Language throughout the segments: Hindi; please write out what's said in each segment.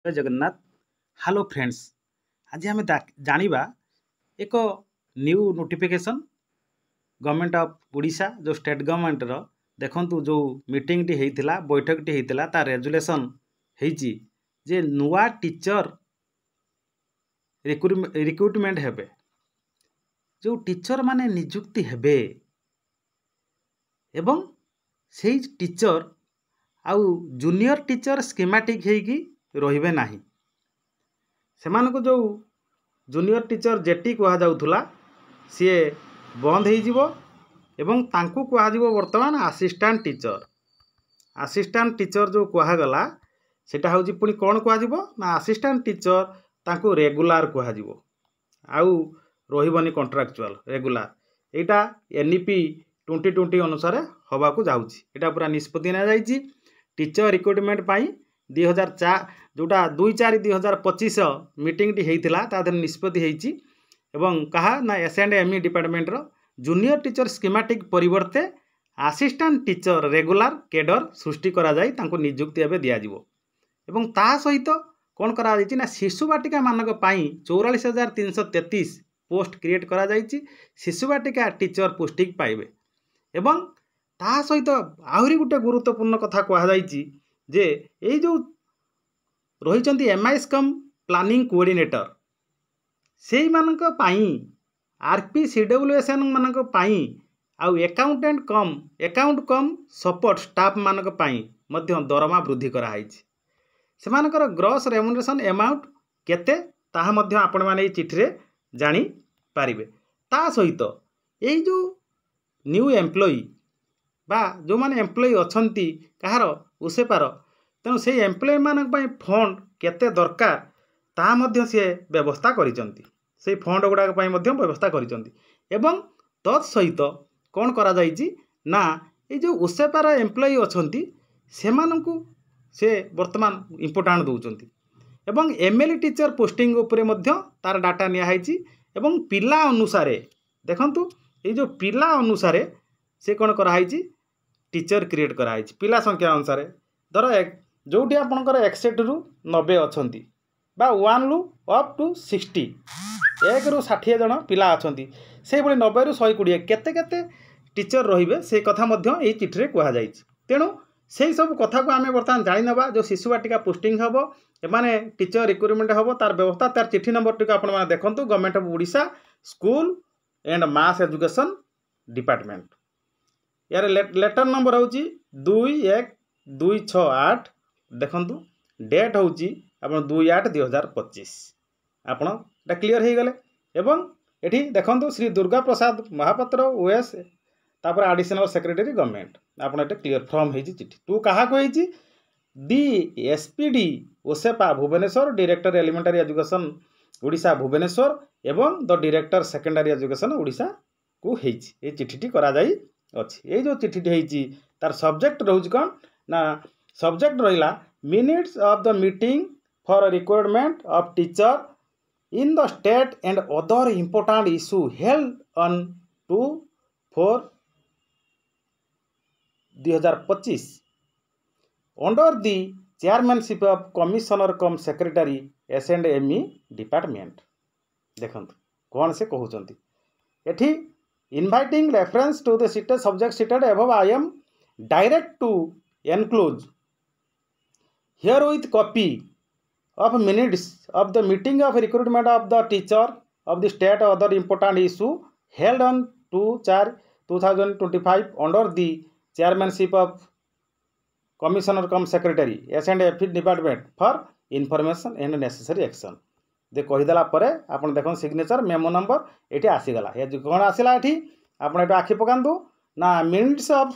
जय जगन्नाथ। हेलो फ्रेंड्स, आज आम जानिबा एक new notification government of Odisha जो स्टेट गवर्नमेंट रो देखंतु जो मीटिंग टी हेइतिला बैठक टी हेइतिला ता रेजुलेशन हेइची जे नुआ टीचर रिक्रुटमेंट हेबे जो टीचर माने नियुक्ति हेबे एवं सेही टीचर आउ जूनियर टीचर स्कीमेटिक हेइकी रहिबे नाही। सेमानको जो जूनियर टीचर जेटी कहा जाउथुला सी बंद हो एवं तांकु कहा जिवो वर्तमान असिस्टेंट टीचर जो कहगला सेटा हूँ पुणी कौन कह ना असिस्टेंट टीचर तांकु रेगुलार कह आउ रही कंट्राक्चुअल रेगुलार एटा एनईपी 2020 अनुसार हवा को जाउची एटा पूरा निष्पत्ति ना जाइची टीचर रिक्रुटमेंट पाई 2004 जोटा 2/4/2025 मीटिंग टी हेइतिला तादर निष्पत्ति हेइची एवं कहा ना एस&एमई डिपार्टमेंट रो जूनियर टीचर स्कीमेटिक परिवर्ते असिस्टेंट टीचर रेगुलार केडर सृष्टि करा जाई तांको नियुक्ति एबे दिया जिवो एवं ता सहित कोन करा जाइची ना शिशु बाटिका मानक पाई 44333 पोस्ट क्रिएट करा जाइची शिशु बाटिका टीचर पोस्टिंग पाइबे एवं ता सहित आहुरी गुटे गुरुत्वपूर्ण कथा कहा जाइची जे एई जो रही एमआईएस कम प्लानिंग कोऑर्डिनेटर से मानक पाई आरपी सीडब्ल्यूएसएन मानक पाई आउ अकाउंट कम सपोर्ट स्टाफ मानक पाई मध्य दरमा वृद्धि कराई सेमानकर ग्रॉस रेम्युनरेशन अमाउंट केते ताहा मध्य आपण माने चिठी रे जानी पारिबे। ता सहित एई जो न्यू एम्प्लॉई बा जो माने एम्प्लॉई अछंती कहार उसेपार तेणु से एम्प्लॉय मानक पई फंड केते दरकार ता मध्य से व्यवस्था करिसंती से फंड गुडा पई मध्य व्यवस्था करिसंती एवं तत् सहित कोन करा जाइची ना ए जो उसेपार एम्प्लॉई अछंती सेमानंकु से वर्तमान इंपोर्टेंट दउचंती एवं एमएलई टीचर पोस्टिंग उपरे मध्य तार डाटा निया हाइची एवं पिला अनुसारे देखंतु ए जो पिला अनुसारे से कोन करा हाइची टीचर क्रिएट करा हाइची पिला संख्या अनुसारे धर जोटी आपणकर 61 रु 90 अछंती बा 1 रु अप टू 60 1 रु 60 जन पिला अछंती से बळे 90 रु 120 केते केते टीचर रहिबे से कथा मध्य ए चिठी रे कहा जाइछ। तेणु से सब कथा को आमे वर्तमान जानि नबा जो शिशु बाटिका पोस्टिंग हबो एमाने टीचर रिक्रुटमेंट हबो तार व्यवस्था तार चिठी नंबर टिक आपण माने देखंतु government of Odisha school and mass education department यार लेटर नंबर होची 21268 देखंतु डेट होची आपण 2/8/2025 आपण एटा क्लियर हे गले एवं एठी देखंतु श्री दुर्गा प्रसाद महापात्र ओएस तापर एडिशनल सेक्रेटरी गवर्नमेंट आपण एटा क्लियर फ्रॉम हेजी चिठी टू कहा को हेजी दी SPD OSEPA Bhubaneswar director elementary education Odisha Bhubaneswar एवं the director secondary education Odisha को हेजी ए चिठीटी करा जाई अछि ए जो चिठीटी हेजी तार सब्जेक्ट रहउज कोन ना सब्जेक्ट रहिला minutes of the meeting for requirement of teacher in the state and other important issue held on 2/4/2025 under the chairmanship of commissioner cum secretary S and ME department देखंतु कौन से कहउचंती एठी inviting reference to the cited subject cited above I am directed to enclose here with copy of minutes of the meeting of recruitment of the teacher of the state or other important issue held on 2/4/2025 under the chairmanship of commissioner cum secretary S&F department for information and necessary action दे कहीदेला परे आपण देखो सिग्नेचर मेमो नंबर एठी आसीगला ए कोन आसीला एठी आपण एटा आखि पकांदु ना minutes of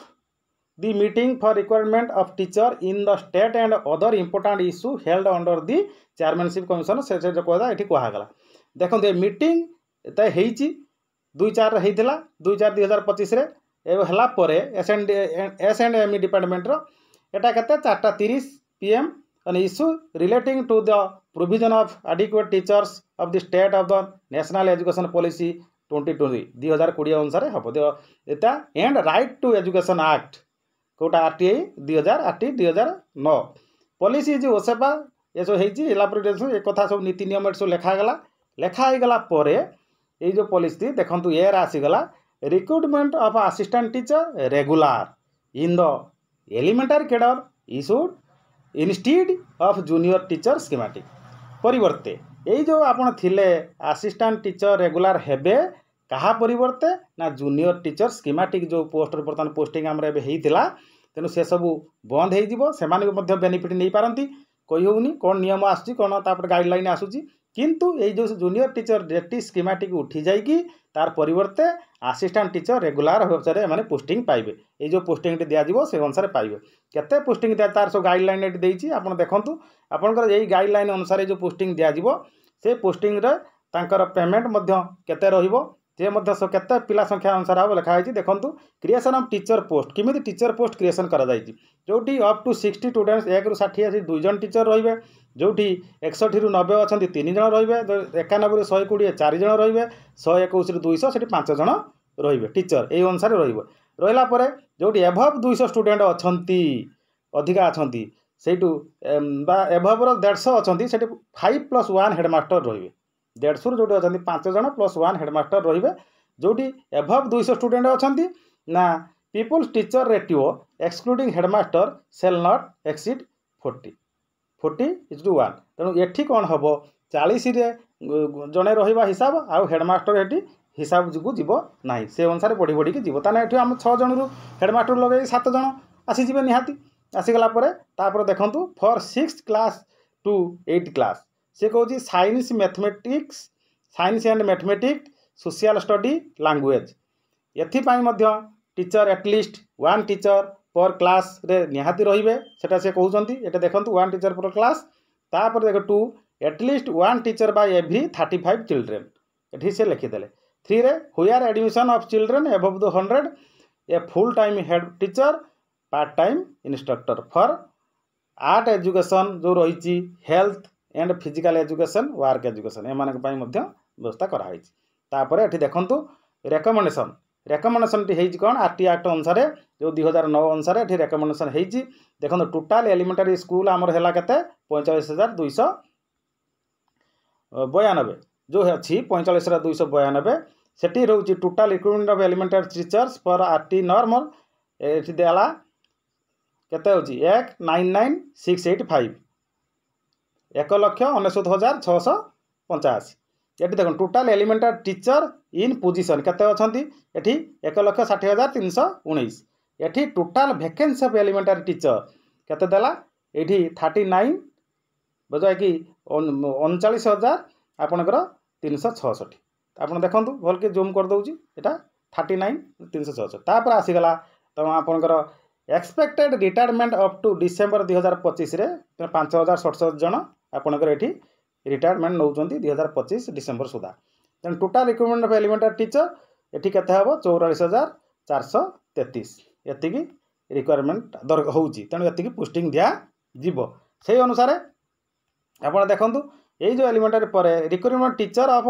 the meeting for requirement of teacher in the state and other important issue held under the chairmanship commission से कहदा एठी कहा गला देखो ए मीटिंग एता हेची 2/4 हेइथिला 2/4/2025 रे ए हला परे एस&एमई डिपार्टमेंट रो एटा कते 4:30 PM an issue relating to the provision of adequate teachers of the state of the national education policy 2020 अनुसार हबो एता and right to education act quota RTI 2008 2009 policy जो ओसेपा ये सब होती इलाबोरेट एक कथा सब नीति नियम सब लेखागला पर ये जो पॉलिसी देखो ये आसीगला recruitment of assistant teacher regular in the elementary cadre issued instead of junior teacher schematic परिवर्ते यही जो आपण थिले असिस्टेंट टीचर रेगुलर हेबे कहा परिवर्ते ना जूनियर टीचर स्कीमेटिक जो पोस्ट बर्तमान पोस्टिंग आमर एबे हेइतिला तेणु से सबू बंद हो बेनिफिट नहीं पारती कही होनी कौन नियम आसूँ कौन तापर गाइडलाइन आसूँ किंतु ये जो जूनियर टीचर जेटी स्कीमेटिक उठी जाइकी तार परिवर्ते असिस्टेंट टीचर रेगुलर अनुसार मैंने पोस्टिंग पाइबे ये जो पोस्टिंग दिज्व से अनुसार पाइबे केते पोस्टिंग दिया तार सब गाइडलाइन ये देती आप देखूँ आपंकर यही गाइडलाइन अनुसार जो पोस्टिंग दिज्व से पोस्टिंग तांकर पेमेंट केते रहिबो जे केते पिला संख्या अनुसार हम लिखाई देखूँ क्रिएशन ऑफ टीचर पोस्ट किमिति टीचर पोस्ट क्रिएशन करा जायछि जोटी अप टू 60 स्टूडेंट्स 1 रू 60 अच्छी 2 जन टीचर रहिबे जोटी 61 रू 90 अच्छा 3 जन रहिबे 91 रू 120 4 जन रहिबे 121 रू 200 सेठी 5 जन रहिबे टीचर ए अनुसार रहिबो रहिला परे जोटी एभव 200 स्टूडेंट अछंती अधिका अछंती सेठू बा एभव 150 अछंती सेठी 5+1 हेडमास्टर रहिबे 150 जोटी अच्छा 5 जन +1 हेडमास्टर रहिबे जोटी एभव 200 स्टूडेंट अछंती ना pupils teacher ratio excluding headmaster shall not exceed 40:1 तेणु एठी कौन हम 40 जड़े रहा हिसाब आउ हेडमास्टर ये हिसाब को जीव ना से अनुसार बढ़ी बढ़ी जीव ताने ये आम 6 जन हेडमास्टर लगे 7 जन आसीजे निहाती आसीगला देखूँ for 6th class to 8th class से कौन science and mathematics social study language एथिपाई teacher at least 1 teacher per class रे निहाती रहिबे सेटा से कहउचंती एटा देखंतु 1 टीचर पर क्लास तापर देख 2 at least 1 teacher by every 35 children एठी से लिखि देले 3 रे where admission of children above the 100 a full time head teacher part time instructor for art education जो रही health and physical education work education एमान व्यवस्था कराई तापर एठी देखंतु रेकमेंडेशन टी कौन आरटी एक्ट अनुसार जो 2009 अनुसार ये रेकमेंडेशन होती देखो टोटाल एलिमेंटरी स्कूल आमर है के 45,292 जो अच्छी 45,292 सेठी रोचे total recruitment of elementary teachers for RT normal ये देला केते होची 1,99,685 1,99,685 ये देखो total elementary teacher in position केते अछंती एठी 1,60,319 एठी total vacancy of elementary teacher केते देला एठी 39 बजाय कि 39,000 आपनकर 366 आपन देखंतु भल के जूम कर दउची एटा 39,366 तापर आसीगला त आपनकर expected retirement up to December 2025 रे 5,067 जन आपनकर एठी रिटायरमेंट नौचंती 2025 डिसेंबर सुधा तेणु total recruitment of elementary teacher एठी केते हबो 44,433 एतिकी रिक्वायरमेंट होउची तेणु एतिकी पोस्टिंग दिया जीवो से अनुसार आपण देखंतु एई जो एलिमेंटरी पर recruitment teacher of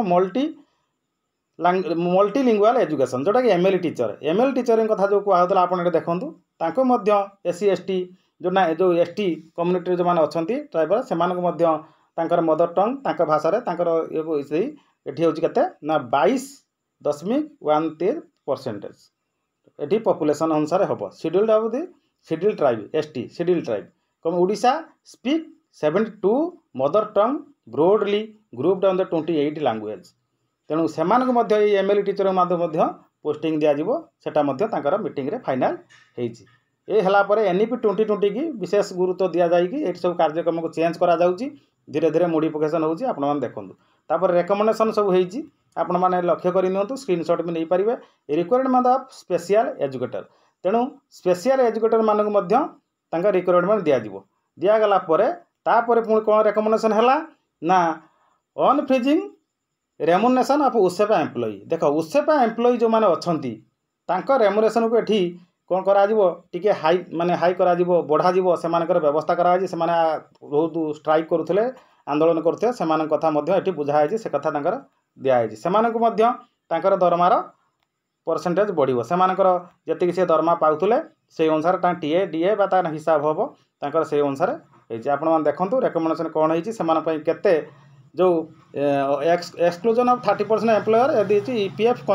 multilingual education जोटा कि एमएलई टीचर कथा जो कहला आपण एटे देखंतु तांको मध्य एससी एसटी जो ना जो एसटी कम्युनिटी जो माने अछंती ट्राइबल सेमानक मध्य तांकर मदर टंग तांकर भाषा रे तांकर एठी होची केते ना 22.13% एठी पॉपुलेशन अनुसार हबो scheduled of the scheduled tribe ST scheduled tribe come Odisha speak 72 mother tongue broadly grouped on the 28 language तेणु सेमानक मध्य एमएलई टीचर मध्य पोस्टिंग दिया जीवो सेटा मध्य तांकर मीटिंग रे फाइनल हेइची ए हला परे एनईपी 2020 की विशेष गुरुत्व दिया जाई कि एठी सब कार्यक्रम को चेंज करा जाउची धीरे धीरे मॉडिफिकेशन होउची आपण मान देखंतु तापर रेकमेंडेशन सब हेइची आपण माने लक्ष्य करि नियंतु स्क्रीनशॉट भी नै परिबे रिक्वायरमेंट ऑफ स्पेशल एजुकेटर तेणु स्पेशल एजुकेटर मानक मध्य तांका रिक्वायरमेंट दिया जीवो दिया गला परे तापर पुणी कोन रेकमेंडेशन हला ना on freezing remuneration of OSEPA employee देख उसेपा एम्प्लॉई जो माने अछंती तांका रेमुनेशन को एठी कौन करा टिके हाई माने हाई करा बढ़ा से व्यवस्था कराई से बहुत स्ट्राइक करुले आंदोलन करते से कथा ये बुझाई से कथा दिखाई से दरमार परसेंटेज बढ़ो से जी से दरमा पाऊले से अनुसार टीए डीए हिसाब हम से अनुसार होइछि आपण मान देखंतु रेकमेंडेशन कोन होइछि समान पई केते जो एक्सक्लूजन ऑफ 30% एम्प्लॉयर यदि EPF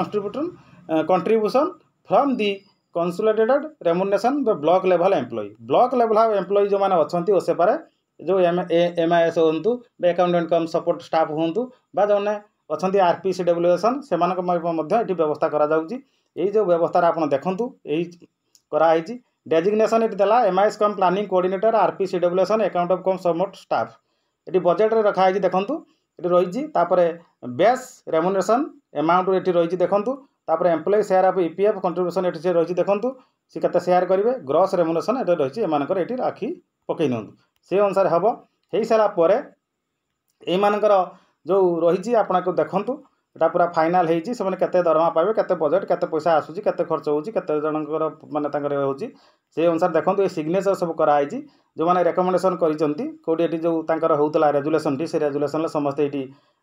contribution from the consolidated remuneration the block level employee जो माने अछंती ओसे पारे जो एमआईएस होंतु बे अकाउंटेंट कम सपोर्ट स्टाफ होंतु बा जोने अछंती आरपीसीडब्ल्यूएसन सेमानक मध्ये एठी व्यवस्था करा जाउची एई जो व्यवस्था आपण देखंतु एई करा आइची डेजिग्नेशन एठी देला एमआईएस कम प्लानिंग कोऑर्डिनेटर आरपीसीडब्ल्यूएसन account of cum support staff एठी बजेट रे रखा आइची देखंतु एठी रहिची तापरे बेस रेमुनरेशन अमाउंट एठी रहिची देखंतु तापरे employee share of EPF contribution एठी रहिची देखंतु सी केते शेयर करिवे ग्रॉस रेमुनरेशन एठी रहिची एमानकर एठी राखी पकई नंतु से अनुसार हबो हेई सारा परे ए मानकर जो रहिची आपनको देखंतु एटा पूरा फाइनल हेइची से माने केते दरमा पाइबे केते बजेट केते पैसा आसुची केते खर्च होउची केते जनकर माने तांकर होउची से अनुसार देखंतु ए सिग्नेचर सब करा आइची जो माने रेकमेंडेशन करिसंती कोडी एटी जो तांकर होउतला रेजुलेशन टी से रेजुलेशन ले समस्त एटी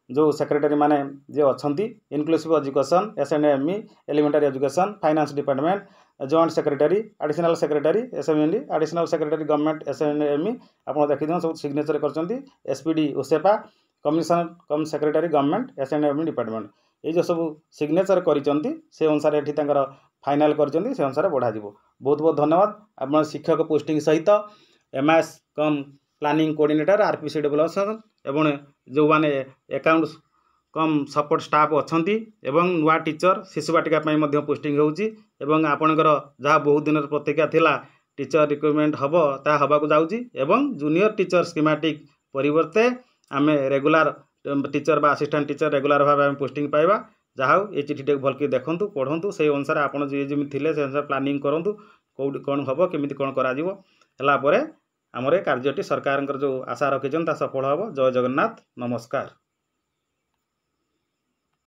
जो सेक्रेटरी माने जे अछंती inclusive education S and ME elementary education finance department joint secretary additional secretary SMND additional secretary government S and ME आपण देखि दिन सब सिग्नेचर करचंती SPD OSEPA commissioner cum secretary government S and ME department ये जो सब सिग्नेचर करिसंती से अनुसार एठी तांकर फाइनल करचंती से अनुसार बढ़ा जिवो बहुत बहुत धन्यवाद आपण शिक्षक पोस्टिंग सहित एमएस कम प्लानिंग कोऑर्डिनेटर आरपीसीडब्ल्यूएसन एवं जो माने अकाउंट्स कम सपोर्ट स्टाफ अछंती एवं नुआ टीचर शिशु बाटिका पई मध्ये पोस्टिंग होउची एवं आपणकर जहा बहुत दिन प्रतीक्षा थिला टीचर रिक्रुटमेंट हबो ता हबाकू जाउची एवं जूनियर टीचर स्कीमेटिक परिवर्ते आमे रेगुलर टीचर बा असिस्टेंट टीचर रेगुलर भाव आमे पोस्टिंग पाइबा जहा ए चिठी भलकी देखंतु पढंतु से अनुसार आपण जे जेमि थिले से अनुसार प्लानिंग करंतु कोड कोन हबो केमिति कोन करा जिवो हला परे हमरे कार्यटी सरकारनकर जो आशा रखिजन ता सफल हबो जय जगन्नाथ नमस्कार।